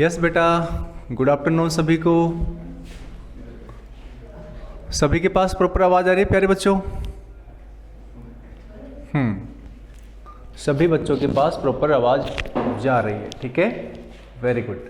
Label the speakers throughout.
Speaker 1: Yes बेटा, good afternoon सभी को। सभी के पास प्रॉपर आवाज आ रही है प्यारे बच्चों? सभी बच्चों के पास प्रॉपर आवाज जा रही है, ठीक है, वेरी गुड।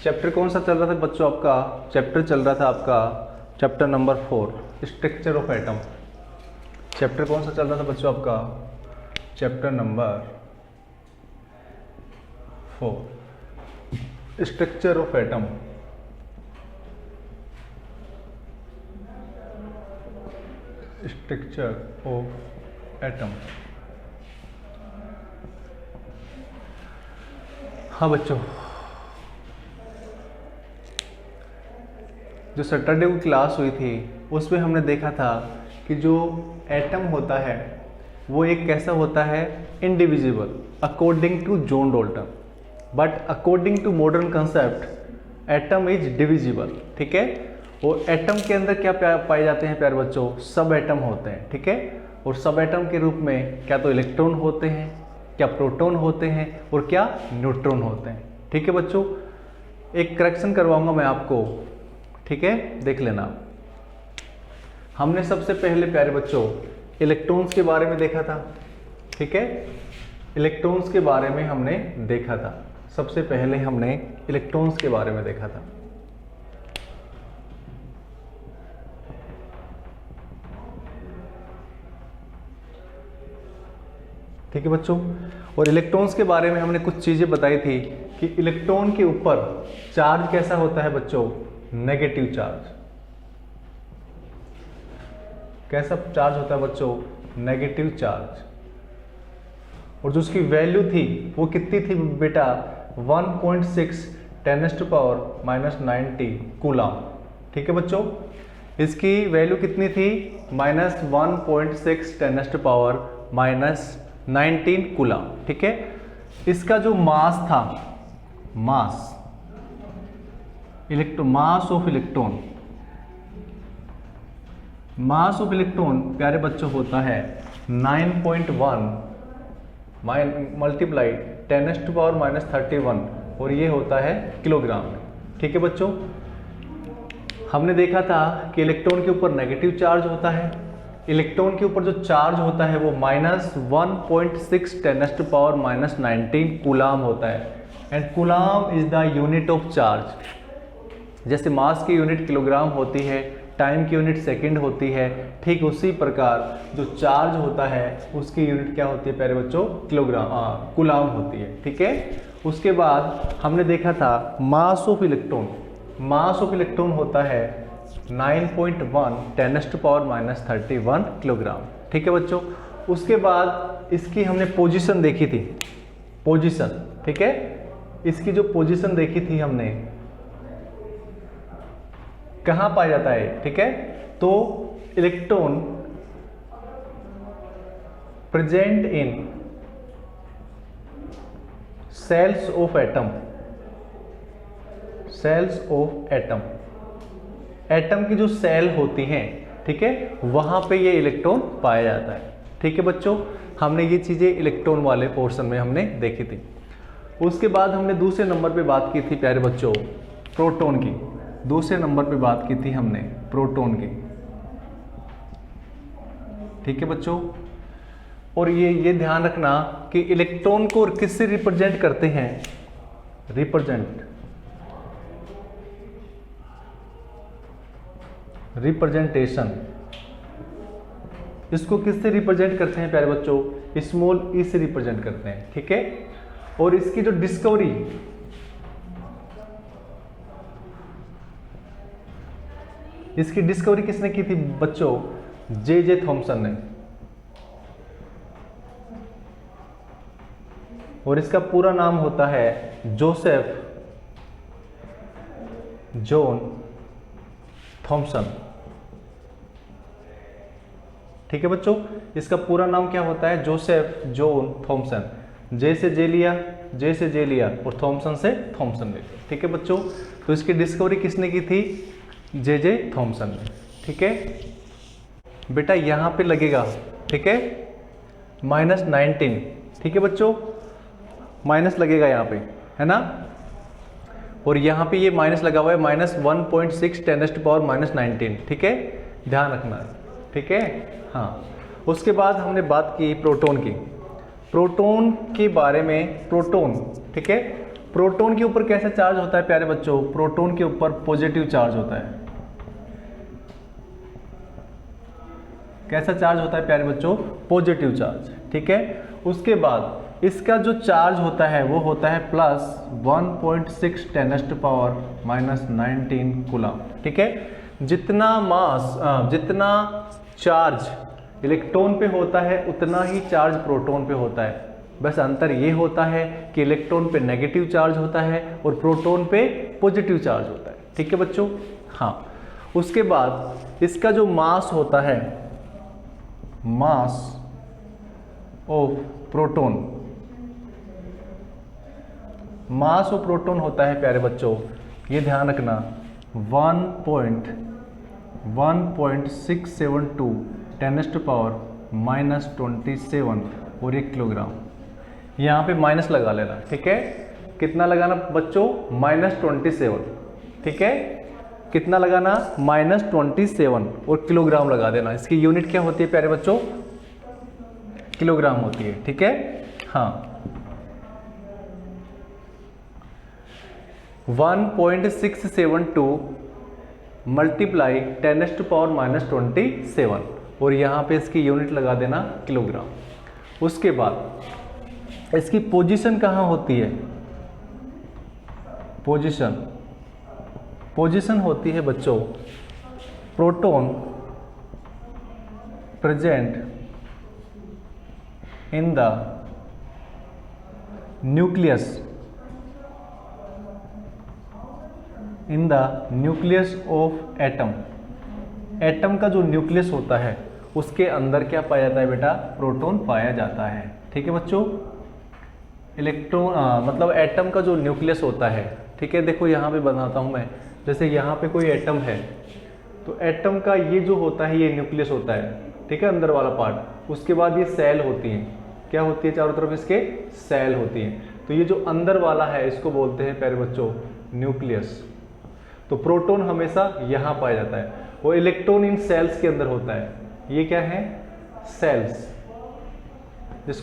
Speaker 1: चैप्टर कौन सा चल रहा था बच्चों आपका? चैप्टर चल रहा था आपका chapter number 4, structure of atom. Chapter कौन सा चल रहा था बच्चों आपका? Chapter number 4, structure of atom. Structure of atom. हाँ बच्चों, जो सैटरडे को क्लास हुई थी उसमें हमने देखा था कि जो एटम होता है वो एक कैसा होता है, indivisible according to John Dalton, but according to modern concept atom is divisible, ठीक है। और एटम के अंदर क्या पाए जाते हैं प्यारे बच्चों? सब एटम होते हैं, ठीक है। और सब एटम के रूप में क्या तो इलेक्ट्रॉन होते हैं, क्या प्रोटॉन होते हैं और क्या न्यूट्रॉन होते हैं, ठीक है बच्चों। एक करेक्शन करवाऊंगा मैं आपको, ठीक है, देख लेना। हमने सबसे पहले प्यारे बच्चों इलेक्ट्रॉन्स के बारे में देखा था, ठीक है। इलेक्ट्रॉन्स के बारे में हमने देखा था, सबसे पहले हमने इलेक्ट्रॉन्स के बारे में देखा था। ठीक है बच्चों। और इलेक्ट्रॉन्स के बारे में हमने कुछ चीजें बताई थी कि इलेक्ट्रॉन के ऊपर चार्ज कैसा होता है बच्चों? Negative charge. कैसा चार्ज होता है बच्चों? Negative charge. और जो उसकी वैल्यू थी वो कितनी थी बेटा? 1.6 10⁻⁻90 कूलम, ठीक है बच्चों। इसकी वैल्यू कितनी थी? -1.6 10⁻⁻19 कूलम, ठीक है। इसका जो मास था, mass mass of electron, mass of electron प्यारे बच्चों होता है 9.1 मल्टीप्लाइड 10⁻⁻31 और ये होता है किलोग्राम में, ठीक है बच्चों। हमने देखा था कि इलेक्ट्रॉन के ऊपर नेगेटिव चार्ज होता है, इलेक्ट्रॉन के ऊपर जो चार्ज होता है वो -1.6 10⁻⁻19 कूलम होता है। And coulomb is the unit of charge. जैसे मास की यूनिट किलोग्राम होती है, टाइम की यूनिट सेकंड होती है, ठीक उसी प्रकार जो चार्ज होता है उसकी यूनिट क्या होती है प्यारे बच्चों? किलोग्राम, कूलम होती है, ठीक है। उसके बाद हमने देखा था मास of electron. Mass of electron होता है 9.1 10⁻⁻31 किलोग्राम, ठीक है बच्चों। उसके बाद इसकी हमने पोजीशन देखी थी, पोजीशन, ठीक है। इसकी जो पोजीशन देखी थी हमने, कहां पाया जाता है, ठीक है। तो electron present in shells of atom, shells of atom, atom की जो सेल होती हैं, ठीक है, वहां पे ये इलेक्ट्रॉन पाया जाता है, ठीक है बच्चों। हमने ये चीजें इलेक्ट्रॉन वाले पोर्शन में हमने देखी थी। उसके बाद हमने दूसरे नंबर पे बात की थी प्यारे बच्चों प्रोटॉन की। दूसरे नंबर पे बात की थी हमने प्रोटॉन की। ठीक है बच्चों, और ये ध्यान रखना कि इलेक्ट्रॉन को किससे रिप्रेजेंट करते हैं, रिप्रेजेंटेशन, इसको किससे रिप्रेजेंट करते हैं प्यारे बच्चों, स्मॉल ई से रिप्रेजेंट करते हैं। ठीक है, और इसकी जो डिस्कवरी किसने की थी बच्चों, जे थॉमसन ने। और इसका पूरा नाम होता है जोसेफ जॉन थॉमसन। ठीक है बच्चों, इसका पूरा नाम क्या होता है, जोसेफ जॉन थॉमसन। जे से जे लिया और थॉमसन से थॉमसन ले लिया। ठीक है बच्चों, तो इसकी डिस्कवरी किसने की थी, जे थॉमसन ने। ठीक है बेटा, यहां पे लगेगा, ठीक है, -19। ठीक है बच्चों, माइनस लगेगा यहाँ पे, है ना, और यहाँ पे ये माइनस लगा हुआ है, -1.6 × 10⁻19। ठीक है, ध्यान रखना है। ठीक है, हाँ। उसके बाद हमने बात की प्रोटॉन की, प्रोटॉन के बारे में। प्रोटॉन, ठीक है, प्रोटॉन के ऊपर कैसा चार्ज होता है प्यारे बच्चों, प्रोटॉन के ऊपर पॉजिटिव चार्ज होता है। कैसा चार्ज होता है प्यारे बच्चों, पॉजिटिव चार्ज। ठीक है, उसके बाद इसका जो चार्ज होता है वो होता है +1.6 × 10⁻19 कूलम। ठीक है, जितना चार्ज इलेक्ट्रॉन पे होता है उतना ही चार्ज प्रोटॉन पे होता है। बस अंतर ये होता है कि इलेक्ट्रॉन पे नेगेटिव चार्ज होता है और प्रोटॉन पे पॉजिटिव चार्ज होता है। ठीक है बच्चों, हाँ। उसके बाद इसका जो मास होता है, mass of proton, mass of proton होता है प्यारे बच्चों, ये ध्यान रखना, 1.672 10⁻⁻27 और 1 किलोग्राम। यहाँ पे माइनस लगा लेना। ठीक है, कितना लगाना बच्चों, -27। ठीक है, कितना लगाना, -27 और किलोग्राम लगा देना। इसकी यूनिट क्या होती है प्यारे बच्चों, किलोग्राम होती है। ठीक है, हाँ। 1.672 मल्टीप्लाई 10⁻⁻27 और यहाँ पे इसकी यूनिट लगा देना किलोग्राम। उसके बाद इसकी पोजीशन कहाँ होती है, पोजीशन होती है बच्चों, proton present in the nucleus of atom. Atom का जो न्यूक्लियस होता है उसके अंदर क्या पाया जाता है बेटा, प्रोटॉन पाया जाता है। ठीक है बच्चों, इलेक्ट्रॉन मतलब एटम का जो न्यूक्लियस होता है। ठीक है, देखो यहाँ पे बनाता हूँ मैं, जैसे यहाँ पे कोई एटम है तो एटम का ये जो होता है ये न्यूक्लियस होता है। ठीक है, अंदर वाला पार्ट। उसके बाद ये सेल होती है, क्या होती है, चारों तरफ इसके सेल होती है। तो ये जो अंदर वाला है इसको बोलते हैं प्यारे बच्चों न्यूक्लियस। तो प्रोटॉन हमेशा यहाँ पाया जाता है, वो इलेक्ट्रॉन इन सेल्स के अंदर होता है। ये क्या है, सेल्स।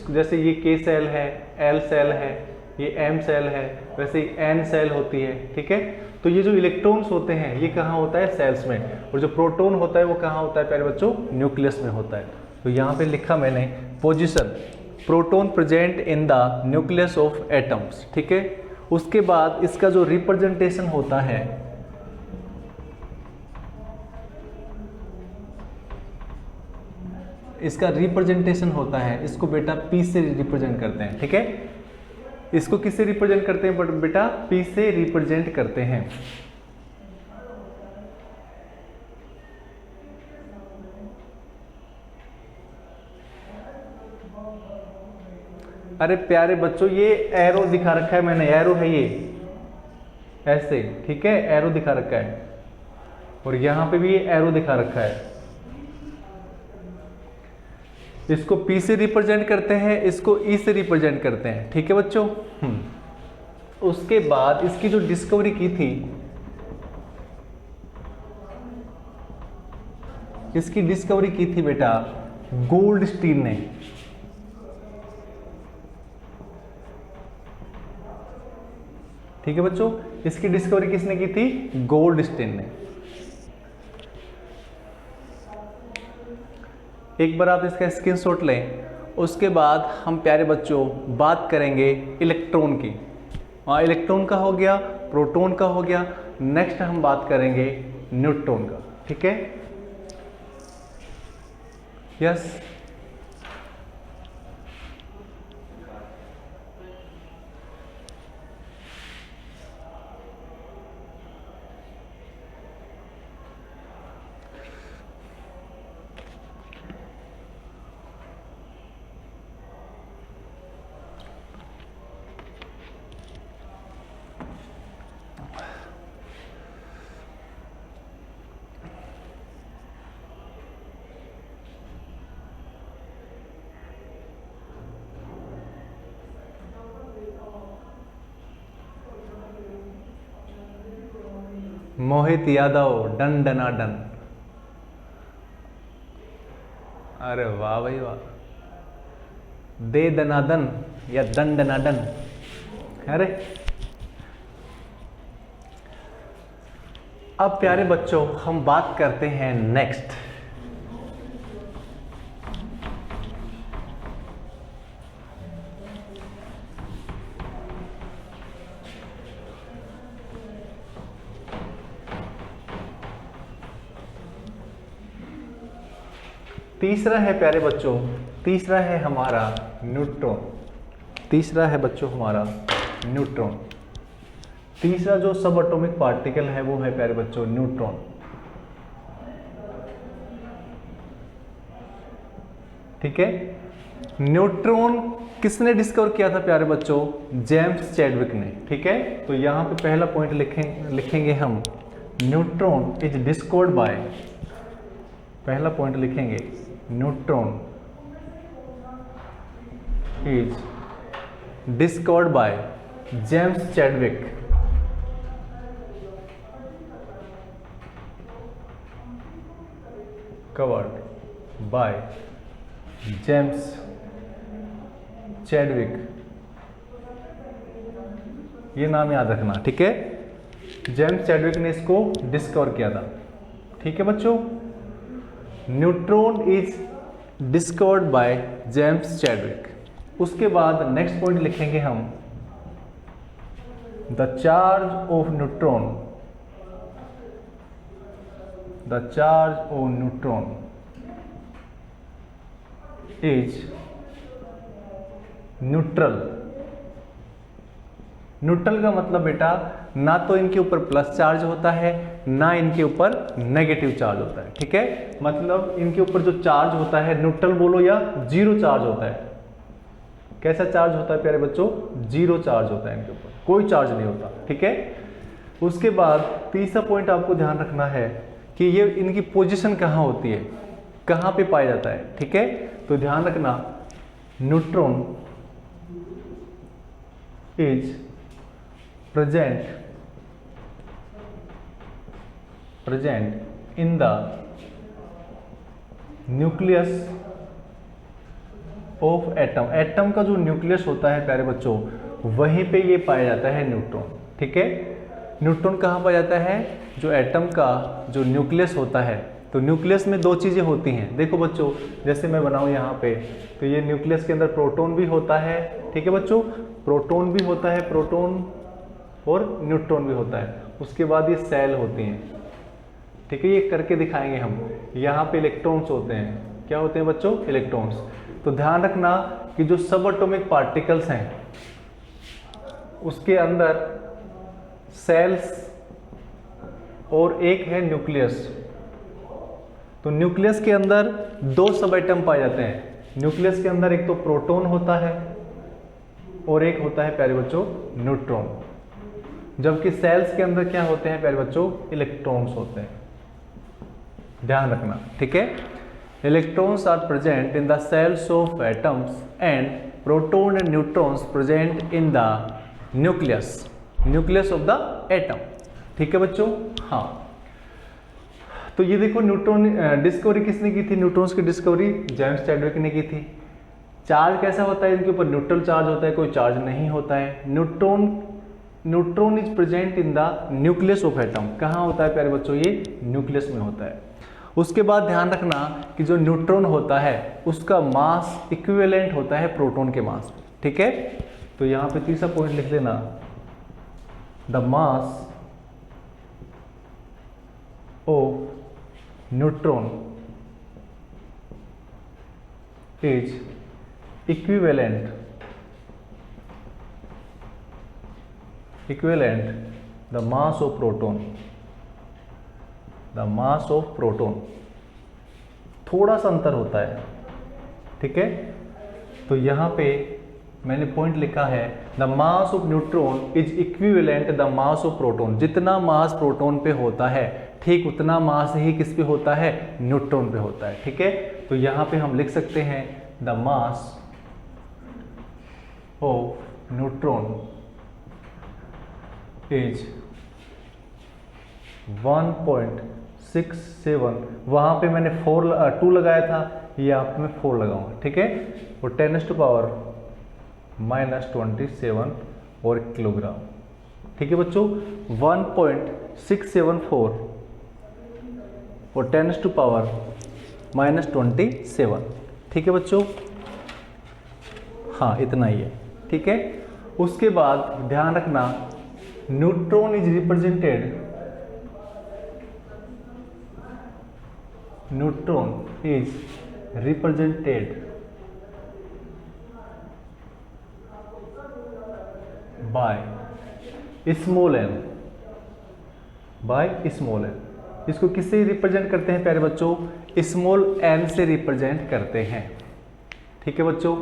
Speaker 1: जैसे ये के सेल है, एल सेल है, ये एम सेल है, वैसे ही एन सेल होती है। ठीक है, तो ये जो इलेक्ट्रॉन्स होते हैं ये कहाँ होता है, सेल्स में, और जो प्रोटॉन होता है वो कहाँ होता है प्यारे बच्चों, न्यूक्लियस में होता है। तो यहाँ पे लिखा मैंने position, proton present in the nucleus of atoms. ठीक है, उसके बाद इसका जो रिप्रेजेंटेशन होता है, इसका रिप्रेजेंटेशन होता है, इसको बेटा पी से रिप्रेजेंट करते हैं। ठीक है, इसको किससे रिप्रेजेंट करते हैं बेटा, पी से रिप्रेजेंट करते हैं। अरे प्यारे बच्चों, ये एरो दिखा रखा है मैंने, एरो है ये ऐसे। ठीक है, एरो दिखा रखा है, और यहां पे भी ये एरो दिखा रखा है। इसको P से रिप्रेजेंट करते हैं, इसको E से रिप्रेजेंट करते हैं। ठीक है बच्चों, उसके बाद इसकी जो डिस्कवरी की थी इसकी डिस्कवरी की थी बेटा गोल्डस्टीन ने। ठीक है बच्चों, इसकी डिस्कवरी किसने की थी? गोल्डस्टीन ने। एक बार आप इसका स्क्रीनशॉट लें। उसके बाद हम प्यारे बच्चों बात करेंगे इलेक्ट्रॉन की। इलेक्ट्रॉन का हो गया, प्रोटॉन का हो गया, नेक्स्ट हम बात करेंगे न्यूट्रॉन का। ठीक है, यस। मोहित यादव, डन डना डन। अरे वाह भाई वाह, दे दनादन या दन डनाडन। अरे अब प्यारे बच्चों हम बात करते हैं नेक्स्ट। तीसरा है प्यारे बच्चों, तीसरा है हमारा न्यूट्रॉन। तीसरा है बच्चों हमारा न्यूट्रॉन। तीसरा जो सब एटॉमिक पार्टिकल है वो है प्यारे बच्चों न्यूट्रॉन। ठीक है, न्यूट्रॉन किसने डिस्कवर किया था प्यारे बच्चों? जेम्स चैडविक ने। ठीक है, तो यहां पे पहला पॉइंट लिखेंगे हम, न्यूट्रॉन इज डिस्कवर्ड बाय। पहला पॉइंट लिखेंगे neutron is discovered by James Chadwick. Covered by James Chadwick, ये नाम याद रखना। ठीक है, जेम्स चैडविक ने इसको डिस्कवर किया था। ठीक है बच्चों, neutron is discovered by James Chadwick. उसके बाद नेक्स्ट पॉइंट लिखेंगे हम, the charge of neutron. The charge of neutron is neutral. Neutral का मतलब बेटा ना तो इनके ऊपर प्लस चार्ज होता है ना इनके ऊपर नेगेटिव चार्ज होता है। ठीक है, मतलब इनके ऊपर जो चार्ज होता है न्यूट्रल बोलो या जीरो चार्ज होता है। कैसा चार्ज होता है प्यारे बच्चों? जीरो चार्ज होता है, इनके ऊपर कोई चार्ज नहीं होता। ठीक है, उसके बाद तीसरा पॉइंट आपको ध्यान रखना है कि ये इनकी पोजीशन कहाँ होती है, कहाँ पे पाया जाता है। ठीक है, तो ध्यान रखना, neutron is present in the nucleus of atom। Atom का जो न्यूक्लियस होता है प्यारे बच्चों, वहीं पे ये पाया जाता है न्यूट्रॉन। ठीक है, न्यूट्रॉन कहाँ पाया जाता है? जो एटम का जो न्यूक्लियस होता है, तो न्यूक्लियस में दो चीज़ें होती हैं। देखो बच्चों, जैसे मैं बनाऊँ यहाँ पे, तो ये न्यूक्लियस के अंदर प्रोटॉन भी होता है। ठीक है बच्चों, प्रोटॉन भी होता है, प्रोटॉन और न्यूट्रॉन भी होता है। उसके बाद ये सेल होती हैं। ठीक है, ये करके दिखाएंगे हम। यहाँ पे इलेक्ट्रॉन्स होते हैं। क्या होते हैं बच्चों? इलेक्ट्रॉन्स। तो ध्यान रखना कि जो सब एटॉमिक पार्टिकल्स हैं उसके अंदर सेल्स और एक है न्यूक्लियस। तो न्यूक्लियस के अंदर दो सब एटम पाए जाते हैं। न्यूक्लियस के अंदर एक तो प्रोटॉन होता है और एक होता है प्यारे बच्चों न्यूट्रॉन। जबकि सेल्स के अंदर क्या होते हैं प्यारे बच्चों? इलेक्ट्रॉन्स होते हैं। ध्यान रखना। ठीक है, electrons are present in the shells of atoms and proton and neutrons present in the nucleus of the atom. ठीक है बच्चों, हाँ। तो ये देखो न्यूट्रॉन डिस्कवरी किसने की थी? न्यूट्रॉन्स की डिस्कवरी जेम्स चैडविक ने की थी। चार्ज कैसा होता है? इनके ऊपर न्यूट्रल चार्ज होता है, कोई चार्ज नहीं होता है। Neutron is present in the nucleus of atom. कहाँ होता है प्यारे बच्चों? ये न्यूक्लियस में होता है। उसके बाद ध्यान रखना कि जो न्यूट्रॉन होता है उसका मास इक्विवेलेंट होता है प्रोटॉन के मास। ठीक है, तो यहाँ पे तीसरा पॉइंट लिख लेना, the mass of neutron is equivalent the mass of proton, the mass of proton. थोड़ा सा अंतर होता है। ठीक है, तो यहां पे मैंने पॉइंट लिखा है the mass of neutron is equivalent the mass of proton. जितना मास प्रोटॉन पे होता है ठीक उतना मास ही किस पे होता है? न्यूट्रॉन पे होता है। ठीक है, तो यहां पे हम लिख सकते हैं the mass of neutron is 1.67। वहां पे मैंने 2 लगाया था, यहाँ पे मैं 4 लगाऊंगा। ठीक है, और 10⁻⁻27 और किलोग्राम। ठीक है बच्चों, 1.674 और 10⁻⁻27। ठीक है बच्चों, हाँ इतना ही है। ठीक है, उसके बाद ध्यान रखना neutron is represented, neutron is represented by small n, by small n। इसको किससे रिप्रेजेंट करते हैं प्यारे बच्चों? स्मॉल n से रिप्रेजेंट करते हैं। ठीक है बच्चों,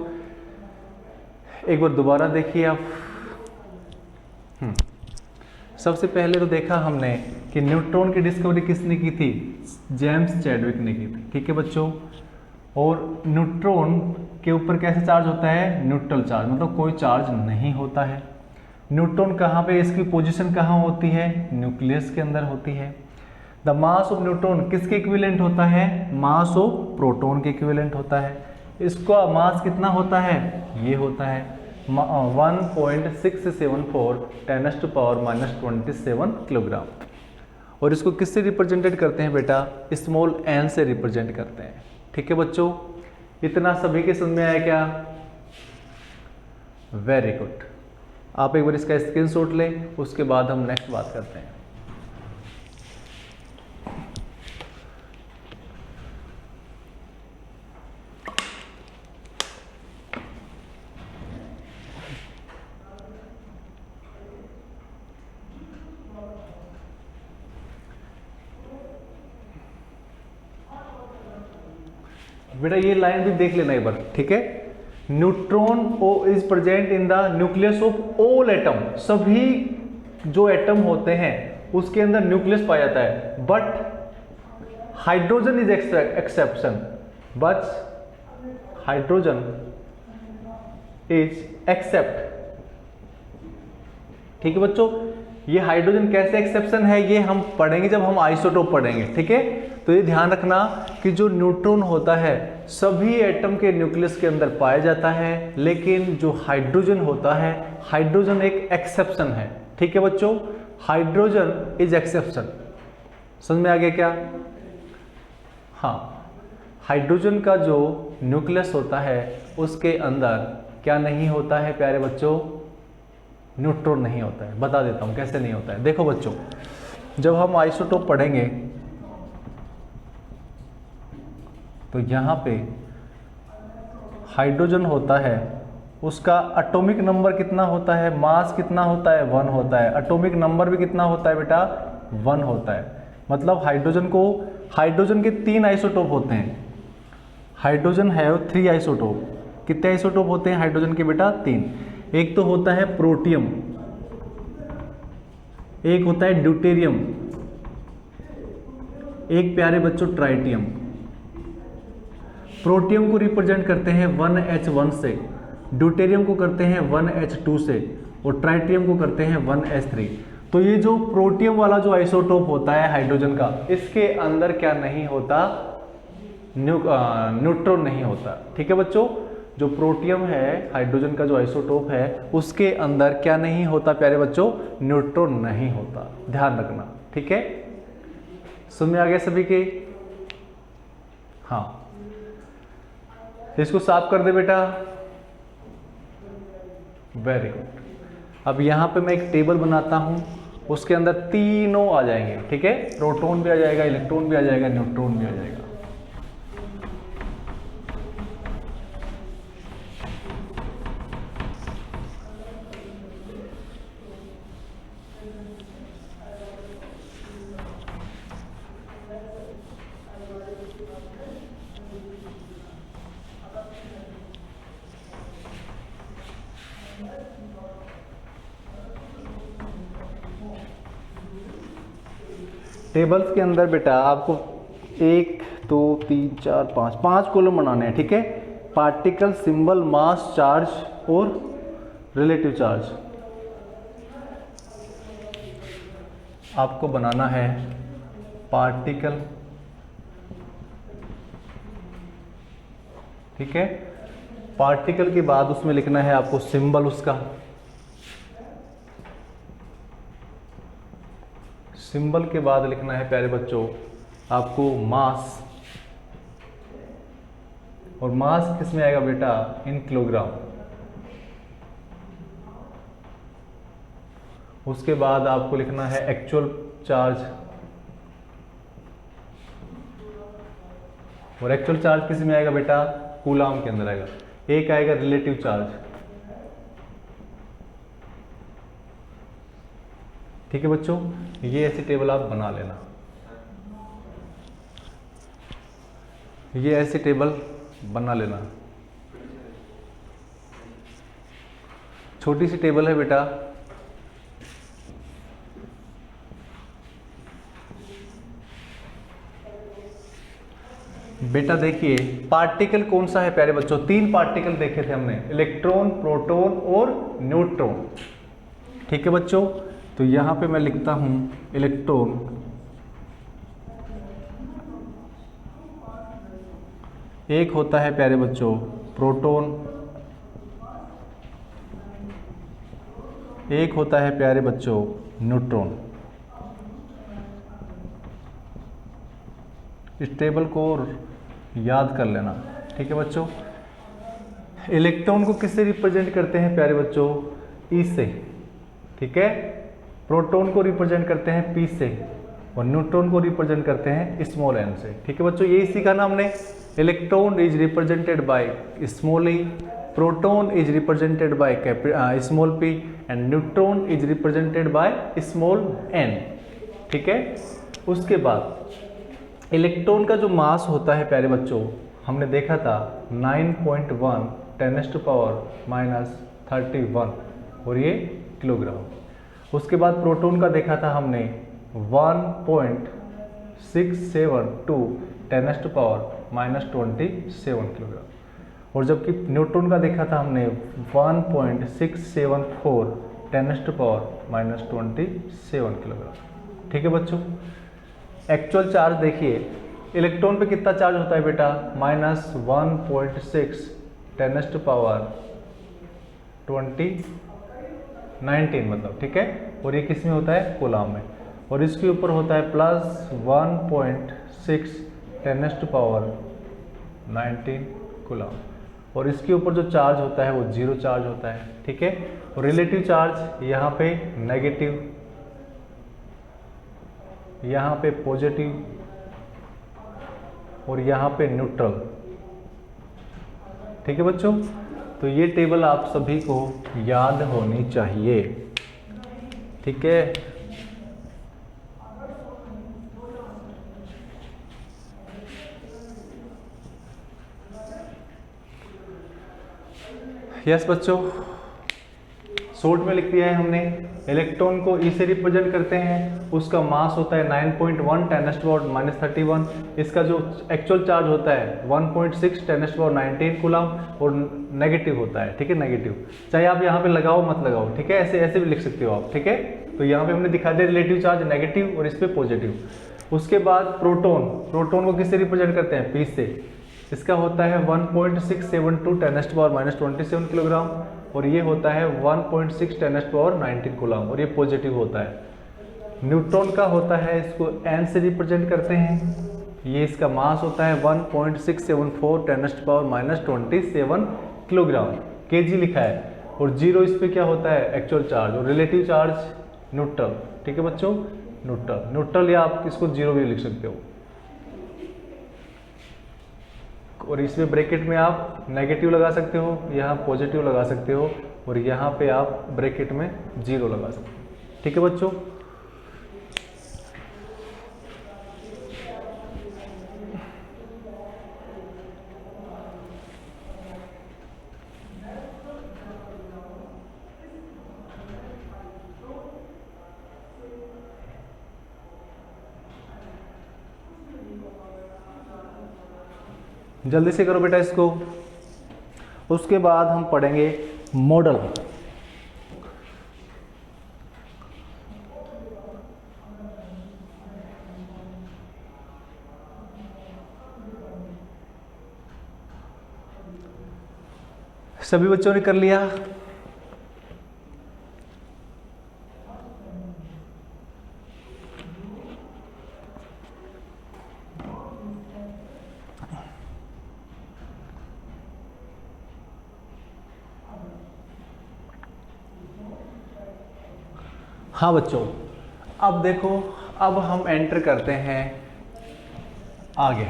Speaker 1: एक बार दोबारा देखिए आप। सबसे पहले तो देखा हमने कि न्यूट्रॉन की डिस्कवरी किसने की थी? जेम्स चैडविक ने की थी। ठीक है बच्चों, और न्यूट्रॉन के ऊपर कैसे चार्ज होता है? न्यूट्रल चार्ज, मतलब कोई चार्ज नहीं होता है। न्यूट्रॉन कहाँ पे, इसकी पोजीशन कहाँ होती है? न्यूक्लियस के अंदर होती है। द मास ऑफ न्यूट्रॉन किसके इक्विवेलेंट होता है? मास ऑफ प्रोटॉन के इक्विवेलेंट होता है। इसका मास कितना होता है? ये होता है 1.674 10⁻⁻27 किलोग्राम। और इसको किससे रिप्रेजेंटेड करते हैं बेटा? स्मॉल n से रिप्रेजेंट करते हैं। ठीक है बच्चों, इतना सभी के समझ में आया क्या? Very good. आप एक बार इसका स्क्रीनशॉट लें, उसके बाद हम नेक्स्ट बात करते हैं। बेटा ये लाइन भी देख लेना एक बार। ठीक है, neutron is present in the nucleus of all atom. सभी जो एटम होते हैं उसके अंदर न्यूक्लियस पाया जाता है, but hydrogen is exception, but hydrogen is except. ठीक है बच्चों, ये हाइड्रोजन कैसे एक्सेप्शन है ये हम पढ़ेंगे जब हम आइसोटोप पढ़ेंगे। ठीक है, तो ये ध्यान रखना कि जो न्यूट्रॉन होता है सभी एटम के न्यूक्लियस के अंदर पाया जाता है, लेकिन जो हाइड्रोजन होता है, हाइड्रोजन एक एक्सेप्शन है। ठीक है बच्चों, हाइड्रोजन इज एक्सेप्शन। समझ में आ गया क्या? हाँ, हाइड्रोजन का जो न्यूक्लियस होता है उसके अंदर क्या नहीं होता है प्यारे बच्चों? न्यूट्रॉन नहीं होता है। बता देता हूं कैसे नहीं होता है। देखो बच्चों, जब हम आइसोटोप पढ़ेंगे तो यहाँ पे हाइड्रोजन होता है, उसका एटॉमिक नंबर कितना होता है? मास कितना होता है? 1 होता है। एटॉमिक नंबर भी कितना होता है बेटा? 1 होता है। मतलब हाइड्रोजन के 3 आइसोटोप होते हैं। हाइड्रोजन है 3 आइसोटोप। कितने आइसोटोप होते हैं हाइड्रोजन के बेटा? 3। एक तो होता है प्रोटियम, एक होता है ड्यूटेरियम, एक प्यारे बच्चों ट्राइटियम। प्रोटियम को रिप्रेजेंट करते हैं 1H1 से, ड्यूटेरियम को करते हैं 1H2 से, और ट्राइटियम को करते हैं 1H3। तो ये जो प्रोटियम वाला जो आइसोटोप होता है हाइड्रोजन का, इसके अंदर क्या नहीं होता, न्यूट्रॉन नहीं होता। ठीक है बच्चों, जो प्रोटियम है हाइड्रोजन का जो आइसोटोप है उसके अंदर क्या नहीं होता प्यारे बच्चों, न्यूट्रॉन नहीं होता, ध्यान रखना। ठीक है, समझ में आ गया सभी के? हाँ, इसको साफ कर दे बेटा। Very good. अब यहां पे मैं एक टेबल बनाता हूं, उसके अंदर तीनों आ जाएंगे। ठीक है, प्रोटॉन भी आ जाएगा, इलेक्ट्रॉन भी आ जाएगा, न्यूट्रॉन भी आ जाएगा। टेबल्स के अंदर बेटा आपको 1 2 3 4 5 कॉलम बनाने हैं। ठीक है, पार्टिकल, सिंबल, मास, चार्ज और रिलेटिव चार्ज आपको बनाना है। पार्टिकल, ठीक है, पार्टिकल के बाद उसमें लिखना है आपको सिंबल उसका, सिंबल के बाद लिखना है प्यारे बच्चों आपको मास, और मास किस में आएगा बेटा, इन किलोग्राम। उसके बाद आपको लिखना है एक्चुअल चार्ज, और एक्चुअल चार्ज किस में आएगा बेटा, कूलाम के अंदर आएगा। एक आएगा रिलेटिव चार्ज। ठीक है बच्चों, ये ऐसी टेबल आप बना लेना, ये ऐसी टेबल बना लेना। छोटी सी टेबल है बेटा, बेटा देखिए पार्टिकल कौन सा है प्यारे बच्चों, 3 पार्टिकल देखे थे हमने, इलेक्ट्रॉन, प्रोटॉन और न्यूट्रॉन। ठीक है बच्चों, तो यहां पे मैं लिखता हूं इलेक्ट्रॉन, एक होता है प्यारे बच्चों प्रोटॉन, एक होता है प्यारे बच्चों न्यूट्रॉन। इस टेबल को याद कर लेना। ठीक है बच्चों, इलेक्ट्रॉन को किससे रिप्रेजेंट करते हैं प्यारे बच्चों, ई से। ठीक है, प्रोटॉन को रिप्रेजेंट करते हैं पी से, और न्यूट्रॉन को रिप्रेजेंट करते हैं स्मॉल एन से। ठीक है बच्चों, यही सीखा ना हमने। Electron is represented by small e, proton is represented by small p, and neutron is represented by small n. ठीक है, उसके बाद इलेक्ट्रॉन का जो मास होता है प्यारे बच्चों, हमने देखा था 9.1 10⁻⁻31, और ये किलोग्राम। उसके बाद प्रोटॉन का देखा था हमने 1.672 10⁻⁻27 किलोग्राम, और जबकि न्यूट्रॉन का देखा था हमने 1.674 10⁻⁻27 किलोग्राम। ठीक है बच्चों, एक्चुअल चार्ज देखिए, इलेक्ट्रॉन पे कितना चार्ज होता है बेटा, -1.6 10⁻⁻19 मतलब। ठीक है, और ये किस में होता है, कूलाम में, और इसके ऊपर होता है +1.6 10⁻19 कूलाम, और इसके ऊपर जो चार्ज होता है वो 0 चार्ज होता है। ठीक है, और रिलेटिव चार्ज यहाँ पे नेगेटिव, यहाँ पे पॉजिटिव, और यहाँ पे न्यूट्रल। ठीक है बच्चों, तो ये टेबल आप सभी को याद होनी चाहिए। ठीक है, यस बच्चों, शॉर्ट में लिख दिया है हमने। इलेक्ट्रॉन को ई से रिप्रेजेंट करते हैं, उसका मास होता है 9.1 10⁻⁻31, इसका जो एक्चुअल चार्ज होता है 1.6 10⁻19 कूलाम, और नेगेटिव होता है। ठीक है, नेगेटिव, चाहे आप यहाँ पे लगाओ मत लगाओ। ठीक है, ऐसे ऐसे भी लिख सकते हो आप। ठीक है, तो यहाँ पे हमने दिखा दिया रिलेटिव चार्ज नेगेटिव और इस पे पॉजिटिव। उसके बाद प्रोटॉन, प्रोटॉन को किससे रिप्रेजेंट करते हैं? P से। इसका होता है 1.672 10⁻27 किलोग्राम और ये होता है 1.6 10⁻19 कूलम और ये पॉजिटिव होता है। न्यूट्रॉन का होता है, इसको N से रिप्रेजेंट करते हैं, ये इसका मास होता है 1.674 10⁻27 किलोग्राम, kg लिखा है। और जीरो इस पे क्या होता है? Actual charge. और रिलेटिव चार्ज न्यूट्रल। ठीक है बच्चों, न्यूट्रल, न्यूट्रल या आप इसको जीरो भी लिख सकते हो। और इसमें ब्रैकेट में आप नेगेटिव लगा सकते हो, यहाँ पॉजिटिव लगा सकते हो और यहाँ पे आप ब्रैकेट में जीरो लगा सकते हो। ठीक है बच्चों, जल्दी से करो बेटा इसको। उसके बाद हम पढ़ेंगे मॉडल। सभी बच्चों ने कर लिया? हाँ बच्चों, अब देखो, अब हम एंटर करते हैं आगे,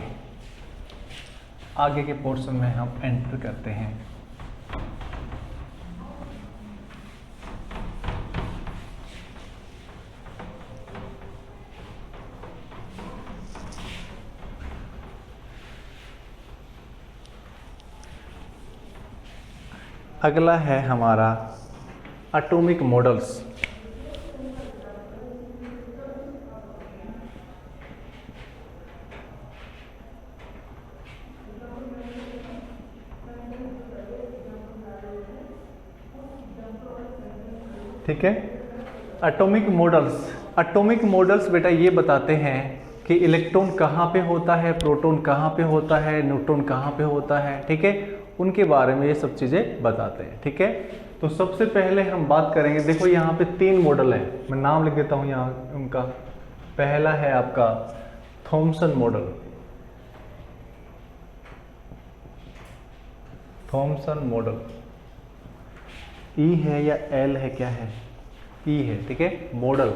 Speaker 1: आगे के पोर्शन में हम एंटर करते हैं। अगला है हमारा एटॉमिक मॉडल्स। ठीक है, एटॉमिक मॉडल्स। एटॉमिक मॉडल्स बेटा ये बताते हैं कि इलेक्ट्रॉन कहाँ पे होता है, प्रोटॉन कहाँ पे होता है, न्यूट्रॉन कहाँ पे होता है। ठीक है, उनके बारे में ये सब चीज़ें बताते हैं। ठीक है, तो सबसे पहले हम बात करेंगे, देखो यहाँ पे 3 मॉडल है, मैं नाम लिख देता हूँ यहाँ उनका। पहला है आपका थॉमसन मॉडल, थॉमसन मॉडल, ई है या एल है, क्या है? ई है। ठीक है, मॉडल,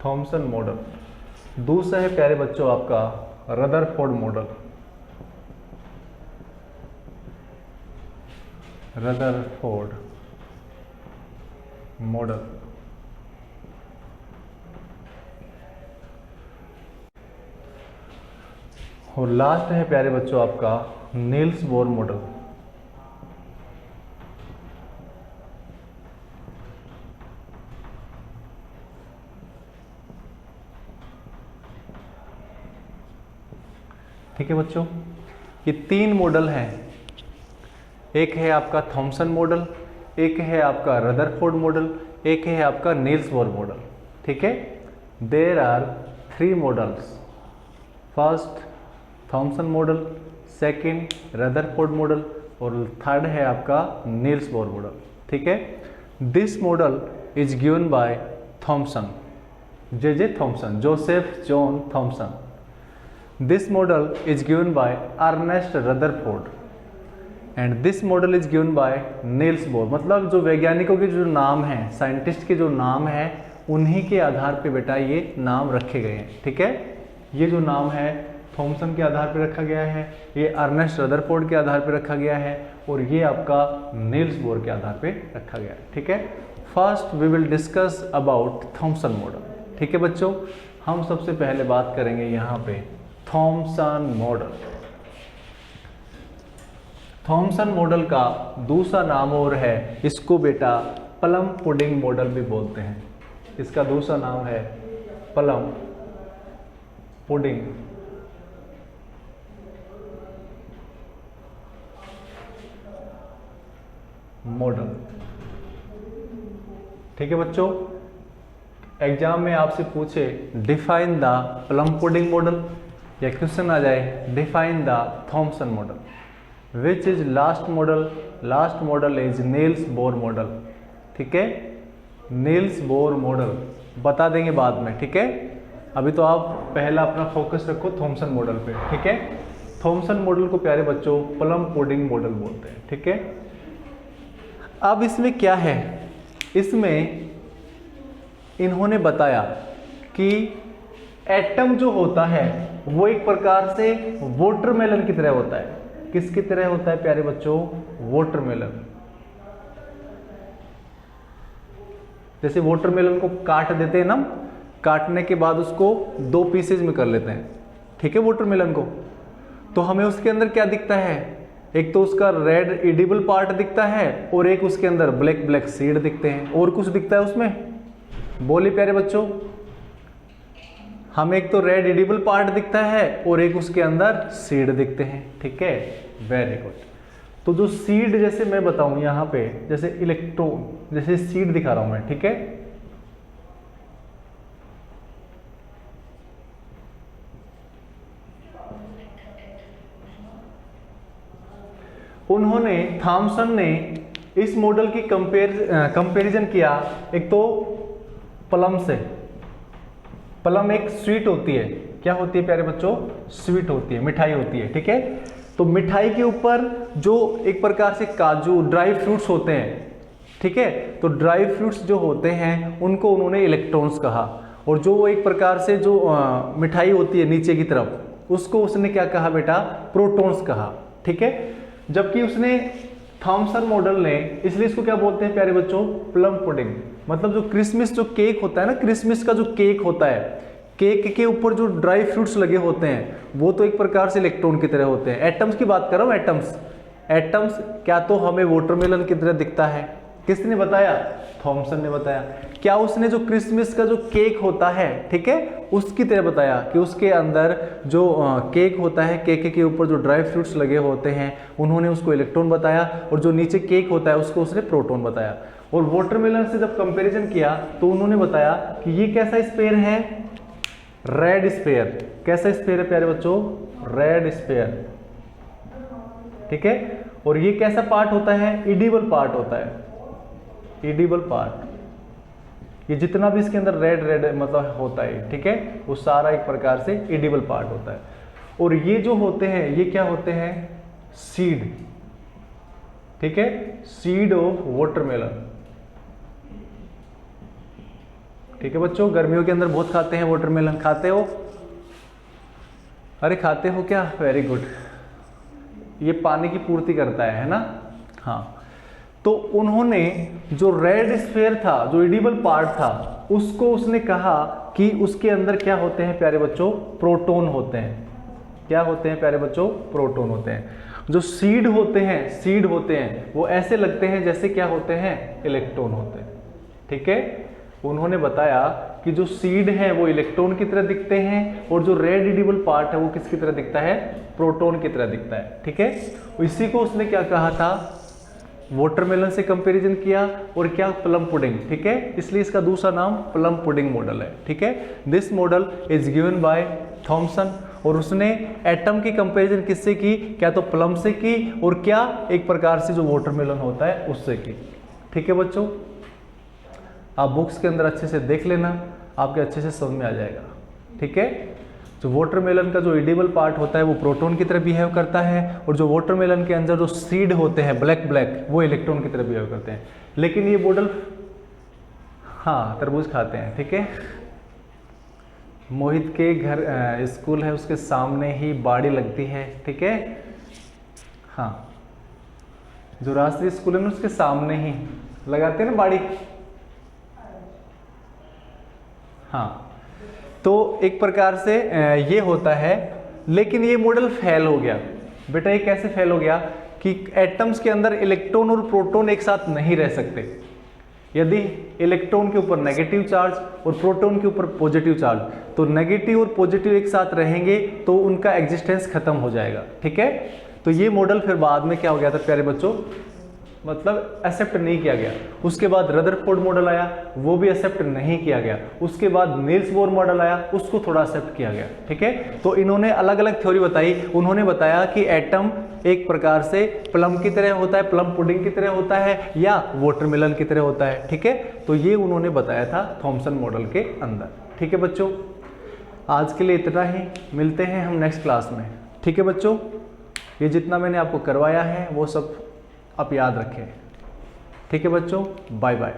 Speaker 1: थॉमसन मॉडल। दूसरा है प्यारे बच्चों आपका रदरफोर्ड मॉडल, रदरफोर्ड मॉडल। और लास्ट है प्यारे बच्चों आपका नील्स बोर मॉडल। ठीक है बच्चों, ये 3 मॉडल हैं। एक है आपका थॉमसन मॉडल, एक है आपका रदरफोर्ड मॉडल, एक है आपका नील्स बोर मॉडल। ठीक है, there are 3 models. First Thomson model, second Rutherford model और थर्ड है आपका नील्स बोर मॉडल। ठीक है, this model is given by Thomson, J Thomson, Joseph John Thomson. This model is given by Ernest Rutherford and this model is given by Niels Bohr। मतलब जो वैज्ञानिकों के जो नाम हैं, साइंटिस्ट के जो नाम हैं, उन्हीं के आधार पे बेटा ये नाम रखे गए हैं। ठीक है, ये जो नाम है थॉमसन के आधार पे रखा गया है, ये अर्नेस्ट रदरफोर्ड के आधार पे रखा गया है और ये आपका नील्स बोर के आधार पे रखा गया है। ठीक है, first we will discuss about Thomson model. ठीक है बच्चों, हम सबसे पहले बात करेंगे यहाँ पे थॉमसन मॉडल। थॉमसन मॉडल का दूसरा नाम और है, इसको बेटा प्लम पुडिंग मॉडल भी बोलते हैं। इसका दूसरा नाम है प्लम पुडिंग मॉडल। ठीक है बच्चों, एग्जाम में आपसे पूछे define the plum pudding model, या क्वेश्चन आ जाए define the Thompson model, which is last model is Niels Bohr model. ठीक है, नील्स बोर मॉडल बता देंगे बाद में। ठीक है, अभी तो आप पहला अपना फोकस रखो थॉमसन मॉडल पे। ठीक है, थॉमसन मॉडल को प्यारे बच्चों प्लम पुडिंग मॉडल बोलते हैं। ठीक है, अब इसमें क्या है, इसमें इन्होंने बताया कि एटम जो होता है वो एक प्रकार से वाटरमेलन की तरह होता है। किसकी तरह होता है प्यारे बच्चों? वाटरमेलन। जैसे वाटरमेलन को काट देते हैं ना, काटने के बाद उसको 2 पीसेज में कर लेते हैं। ठीक है, वाटरमेलन को, तो हमें उसके अंदर क्या दिखता है? एक तो उसका रेड एडिबल पार्ट दिखता है और एक उसके अंदर ब्लैक सीड दिखते हैं। और कुछ दिखता है उसमें? बोलिए प्यारे बच्चों, हमें एक तो रेड एडिबल पार्ट दिखता है और एक उसके अंदर सीड दिखते हैं। ठीक है, वेरी गुड। तो जो सीड, जैसे मैं बताऊं यहां पे, जैसे इलेक्ट्रॉन, जैसे सीड दिखा रहा हूं मैं। ठीक है, उन्होंने, थॉमसन ने इस मॉडल की कंपैरिजन किया एक तो प्लम से। प्लम एक स्वीट होती है। क्या होती है प्यारे बच्चों? स्वीट होती है, मिठाई होती है। ठीक है, तो मिठाई के ऊपर जो एक प्रकार से काजू, ड्राई फ्रूट्स होते हैं। ठीक है, तो ड्राई फ्रूट्स जो होते हैं उनको उन्होंने इलेक्ट्रॉन्स कहा, और जो वो एक प्रकार से जो मिठाई होती है नीचे की तरफ, उसको उसने क्या कहा बेटा? प्रोटॉन्स कहा। ठीक है, जबकि उसने थॉमसन मॉडल ने, इसलिए इसको क्या बोलते हैं प्यारे बच्चों? Plum pudding. मतलब जो क्रिसमस जो केक होता है ना, क्रिसमस का जो केक होता है, केक के ऊपर जो ड्राई फ्रूट्स लगे होते हैं वो तो एक प्रकार से इलेक्ट्रॉन की तरह होते हैं। एटम्स की बात कर रहा हूं, एटम्स क्या तो हमें वाटरमेलन की तरह दिखता है। किसने बताया? थॉमसन ने बताया। क्या उसने जो क्रिसमस का जो केक होता है, ठीक है, उसकी तरह बताया कि उसके अंदर जो केक होता है, केक के ऊपर जो ड्राई फ्रूट्स लगे होते हैं, उन्होंने उसको इलेक्ट्रॉन बताया, और जो नीचे केक होता है उसको उसने प्रोटॉन बताया। और वाटरमेलन से जब कंपैरिजन किया तो उन्होंने बताया कि ये कैसा स्पेयर है? Red spare. कैसा स्पेयर है प्यारे बच्चों? Red sphere. ठीक है, और ये कैसा पार्ट होता है? एडिबल पार्ट होता है, एडिबल पार्ट। ये जितना भी इसके अंदर रेड मतलब होता है, ठीक है, वो सारा एक प्रकार से एडिबल पार्ट होता है। और ये जो होते हैं, ये क्या होते हैं? सीड। ठीक है, सीड ऑफ वाटरमेलन। ठीक है बच्चों, गर्मियों के अंदर बहुत खाते हैं वाटरमेलन। खाते हो? अरे खाते हो क्या? Very good. ये पानी की पूर्ति करता है ना? हाँ। तो उन्होंने जो रेड स्फीयर था, जो एडिबल पार्ट था, उसको उसने कहा कि उसके अंदर क्या होते हैं प्यारे बच्चों? प्रोटॉन होते हैं। क्या होते हैं प्यारे बच्चों? प्रोटॉन होते हैं। जो सीड होते हैं वो ऐसे लगते हैं जैसे क्या होते हैं? इलेक्ट्रॉन होते हैं। ठीक है, उन्होंने बताया कि जो सीड है वो इलेक्ट्रॉन की तरह दिखते हैं, और जो रेड एडिबल पार्ट है वो किसकी तरह दिखता है? प्रोटॉन की तरह दिखता है। ठीक है, इसी को उसने क्या कहा था? वाटरमेलन से कंपैरिजन किया, और क्या? Plum pudding. ठीक है, इसलिए इसका दूसरा नाम प्लम पुडिंग मॉडल है। ठीक है, this model is given by Thomson, और उसने एटम की कंपैरिजन किससे की? क्या तो प्लम से की, और क्या एक प्रकार से जो वाटरमेलन होता है उससे की। ठीक है बच्चों, आप बुक्स के अंदर अच्छे से देख लेना, आपके अच्छे से समझ में आ जाएगा। ठीक है, जो वाटरमेलन का जो एडिबल पार्ट होता है वो प्रोटॉन की तरह बिहेव करता है, और जो वाटरमेलन के अंदर जो सीड होते हैं ब्लैक वो इलेक्ट्रॉन की तरह बिहेव करते हैं। लेकिन ये मॉडल, हाँ, तरबूज खाते हैं। ठीक है, मोहित के घर स्कूल है, उसके सामने ही बाड़ी लगती है। ठीक है, हाँ, जो राष्ट्रीय स्कूल है ना उसके सामने ही लगाते हैं ना बाड़ी। हाँ, तो एक प्रकार से ये होता है। लेकिन ये मॉडल फेल हो गया बेटा। ये कैसे फेल हो गया? कि एटम्स के अंदर इलेक्ट्रॉन और प्रोटॉन एक साथ नहीं रह सकते। यदि इलेक्ट्रॉन के ऊपर नेगेटिव चार्ज और प्रोटॉन के ऊपर पॉजिटिव चार्ज, तो नेगेटिव और पॉजिटिव एक साथ रहेंगे तो उनका एग्जिस्टेंस खत्म हो जाएगा। ठीक है, तो ये मॉडल फिर बाद में क्या हो गया था प्यारे बच्चों? मतलब एक्सेप्ट नहीं किया गया। उसके बाद रदरफोर्ड मॉडल आया, वो भी एक्सेप्ट नहीं किया गया। उसके बाद नील्स बोर मॉडल आया, उसको थोड़ा एक्सेप्ट किया गया। ठीक है, तो इन्होंने अलग अलग थ्योरी बताई। उन्होंने बताया कि एटम एक प्रकार से प्लम की तरह होता है, प्लम पुडिंग की तरह होता है या वाटरमेलन की तरह होता है। ठीक है, तो ये उन्होंने बताया था थॉमसन मॉडल के अंदर। ठीक है बच्चों, आज के लिए इतना ही, मिलते हैं हम नेक्स्ट क्लास में। ठीक है बच्चों, ये जितना मैंने आपको करवाया है वो सब आप याद रखें। ठीक है बच्चों, बाय बाय।